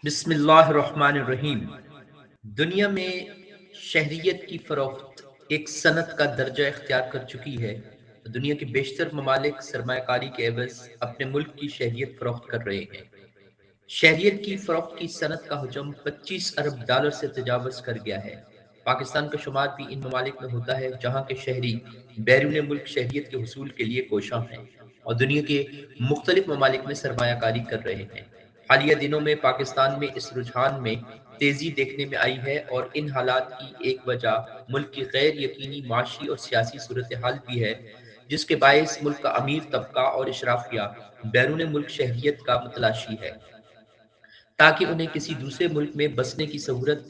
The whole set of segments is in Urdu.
بسم اللہ الرحمن الرحیم۔ دنیا میں شہریت کی فروخت ایک صنعت کا درجہ اختیار کر چکی ہے۔ دنیا کے بیشتر ممالک سرمایہ کاری کے عوض اپنے ملک کی شہریت فروخت کر رہے ہیں۔ شہریت کی فروخت کی صنعت کا حجم 25 ارب ڈالر سے تجاوز کر گیا ہے۔ پاکستان کا شمار بھی ان ممالک میں ہوتا ہے جہاں کے شہری بیرون ملک شہریت کے حصول کے لیے کوشاں ہیں اور دنیا کے مختلف ممالک میں سرمایہ کاری کر رہے ہیں۔ حالیہ دنوں میں پاکستان میں اس رجحان میں تیزی دیکھنے میں آئی ہے اور ان حالات کی ایک وجہ ملک کی غیر یقینی معاشی اور سیاسی صورتحال بھی ہے، جس کے باعث ملک کا امیر طبقہ اور اشرافیہ بیرون ملک شہریت کا متلاشی ہے تاکہ انہیں کسی دوسرے ملک میں بسنے کی سہولت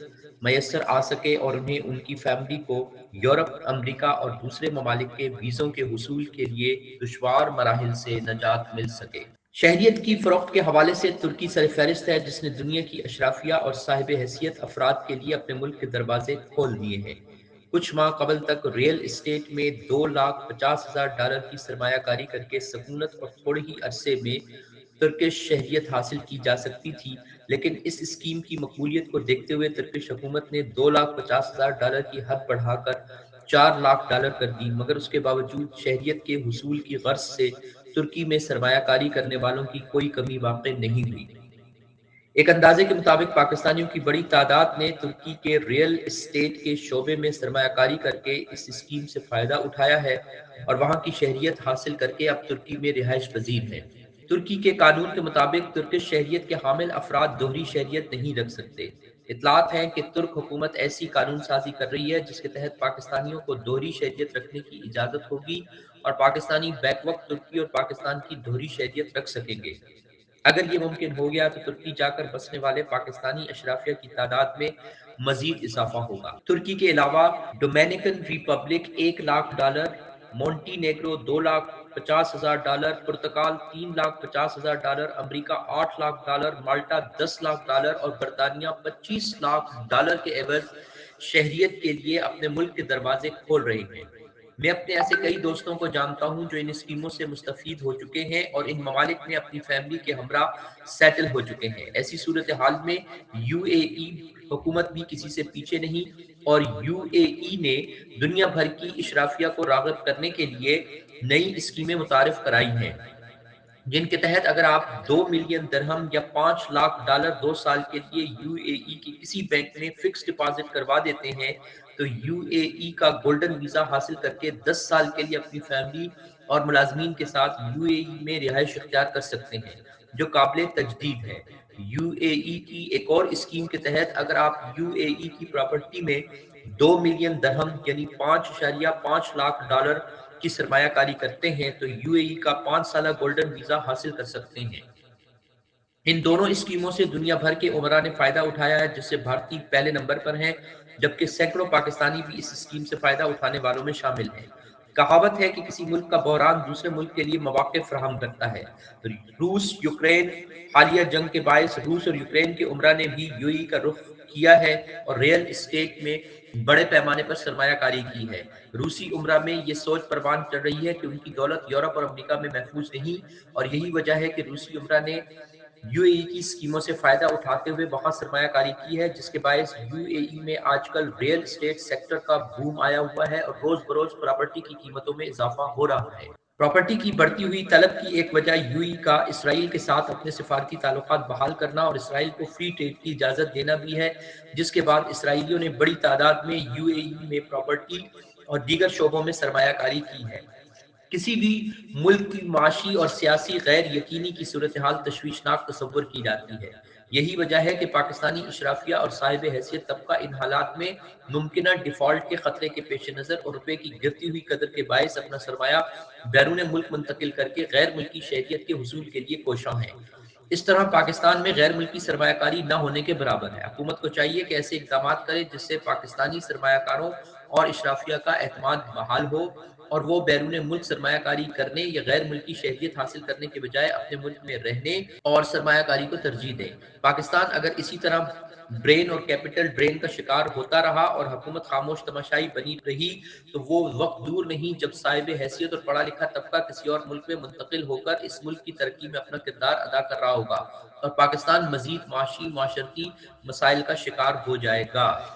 میسر آ سکے اور انہیں ان کی فیملی کو یورپ، امریکہ اور دوسرے ممالک کے ویزوں کے حصول کے لیے دشوار مراحل سے نجات مل سکے۔ شہریت کی فروخت کے حوالے سے ترکی سرفہرست ہے، جس نے دنیا کی اشرافیہ اور صاحب حیثیت افراد کے لیے اپنے ملک کے دروازے کھول دیے ہیں۔ کچھ ماہ قبل تک ریل اسٹیٹ میں $2,50,000 کی سرمایہ کاری کر کے سکونت اور تھوڑے ہی عرصے میں ترکش شہریت حاصل کی جا سکتی تھی، لیکن اس اسکیم کی مقبولیت کو دیکھتے ہوئے ترکش حکومت نے $2,50,000 کی حد بڑھا کر $4,00,000 کر دی، مگر اس کے باوجود شہریت کے حصول کی غرض سے ترکی میں سرمایہ کاری کرنے والوں کی کوئی کمی واقع نہیں ہوئی۔ ایک اندازے کے مطابق پاکستانیوں کی بڑی تعداد نے ترکی کے ریل اسٹیٹ کے شعبے میں سرمایہ کاری کر کے اس اسکیم سے فائدہ اٹھایا ہے اور وہاں کی شہریت حاصل کر کے اب ترکی میں رہائش پذیر ہیں۔ ترکی کے قانون کے مطابق ترکش شہریت کے حامل افراد دوہری شہریت نہیں رکھ سکتے۔ اطلاعات ہیں کہ ترک حکومت ایسی قانون سازی کر رہی ہے جس کے تحت پاکستانیوں کو دوہری شہریت رکھنے کی اجازت ہوگی اور پاکستانی بیک وقت ترکی اور پاکستان کی دوہری شہریت رکھ سکیں گے۔ اگر یہ ممکن ہو گیا تو ترکی جا کر بسنے والے پاکستانی اشرافیہ کی تعداد میں مزید اضافہ ہوگا۔ ترکی کے علاوہ Dominican republic $1,00,000، Monte negro $2,50,000، Portugal $3,50,000، امریکہ $8,00,000، مالٹا $10,00,000 اور برطانیہ $25,00,000 کے عوض شہریت کے لیے اپنے ملک کے دروازے کھول رہے ہیں۔ میں اپنے ایسے کئی دوستوں کو جانتا ہوں جو ان اسکیموں سے مستفید ہو چکے ہیں اور ان ممالک میں اپنی فیملی کے ہمراہ سیٹل ہو چکے ہیں۔ ایسی صورتحال میں یو اے ای حکومت بھی کسی سے پیچھے نہیں اور یو اے ای نے دنیا بھر کی اشرافیہ کو راغب کرنے کے لیے نئی اسکیمیں متعارف کرائی ہیں، جن کے تحت اگر آپ 2 ملین درہم یا $5,00,000 2 سال کے لیے یو اے ای کی کسی بینک میں فکس ڈپازٹ کروا دیتے ہیں تو یو اے ای کا گولڈن ویزا حاصل کر کے 10 سال کے لیے اپنی فیملی اور ملازمین کے ساتھ یو اے ای میں رہائش اختیار کر سکتے ہیں، جو قابل تجدید ہے۔ یو اے ای کی ایک اور اسکیم کے تحت اگر آپ یو اے ای کی پراپرٹی میں 2 ملین درہم یعنی $5.5 لاکھ کی سرمایہ کاری کرتے ہیں تو یو اے ای کا 5 سالہ گولڈن ویزا حاصل کر سکتے ہیں۔ ان دونوں اسکیموں سے دنیا بھر کے عمرا نے فائدہ اٹھایا ہے، جس سے بھارتی پہلے نمبر پر ہیں، جبکہ سینکڑوں پاکستانی بھی اس اسکیم سے فائدہ اٹھانے والوں میں شامل ہیں۔ کہاوت ہے کہ کسی ملک کا بحران دوسرے ملک کے لیے مواقع فراہم کرتا ہے۔ روس یوکرین حالیہ جنگ کے باعث روس اور یوکرین کے عمرا نے بھی یو اے ای کا رخ کیا ہے اور ریل اسٹیٹ میں بڑے پیمانے پر سرمایہ کاری کی ہے۔ روسی عمرہ میں یہ سوچ پروان چڑھ رہی ہے کہ ان کی دولت یورپ اور امریکہ میں محفوظ نہیں اور یہی وجہ ہے کہ روسی عمرہ نے یو اے ای کی اسکیموں سے فائدہ اٹھاتے ہوئے وہاں سرمایہ کاری کی ہے، جس کے باعث یو اے ای میں آج کل ریل اسٹیٹ سیکٹر کا بوم آیا ہوا ہے اور روز بروز پراپرٹی کی قیمتوں میں اضافہ ہو رہا ہے۔ پراپرٹی کی بڑھتی ہوئی طلب کی ایک وجہ یو اے ای کا اسرائیل کے ساتھ اپنے سفارتی تعلقات بحال کرنا اور اسرائیل کو فری ٹریڈ کی اجازت دینا بھی ہے، جس کے بعد اسرائیلیوں نے بڑی تعداد میں یو اے ای میں پراپرٹی اور دیگر شعبوں میں سرمایہ کاری کی ہے۔ کسی بھی ملک کی معاشی اور سیاسی غیر یقینی کی صورتحال تشویشناک تصور کی جاتی ہے۔ یہی وجہ ہے کہ پاکستانی اشرافیہ اور صاحب حیثیت طبقہ ان حالات میں ممکنہ ڈیفالٹ کے خطرے کے پیش نظر اور روپے کی گرتی ہوئی قدر کے باعث اپنا سرمایہ بیرون ملک منتقل کر کے غیر ملکی شہریت کے حصول کے لیے کوشاں ہیں۔ اس طرح پاکستان میں غیر ملکی سرمایہ کاری نہ ہونے کے برابر ہے۔ حکومت کو چاہیے کہ ایسے اقدامات کرے جس سے پاکستانی سرمایہ کاروں اور اشرافیہ کا اعتماد بحال ہو اور وہ بیرون ملک سرمایہ کاری کرنے یا غیر ملکی شہریت حاصل کرنے کے بجائے اپنے ملک میں رہنے اور سرمایہ کاری کو ترجیح دیں۔ پاکستان اگر اسی طرح برین اور کیپٹل ڈرین کا شکار ہوتا رہا اور حکومت خاموش تماشائی بنی رہی تو وہ وقت دور نہیں جب صاحب حیثیت اور پڑھا لکھا طبقہ کسی اور ملک میں منتقل ہو کر اس ملک کی ترقی میں اپنا کردار ادا کر رہا ہوگا اور پاکستان مزید معاشی معاشرتی مسائل کا شکار ہو جائے گا۔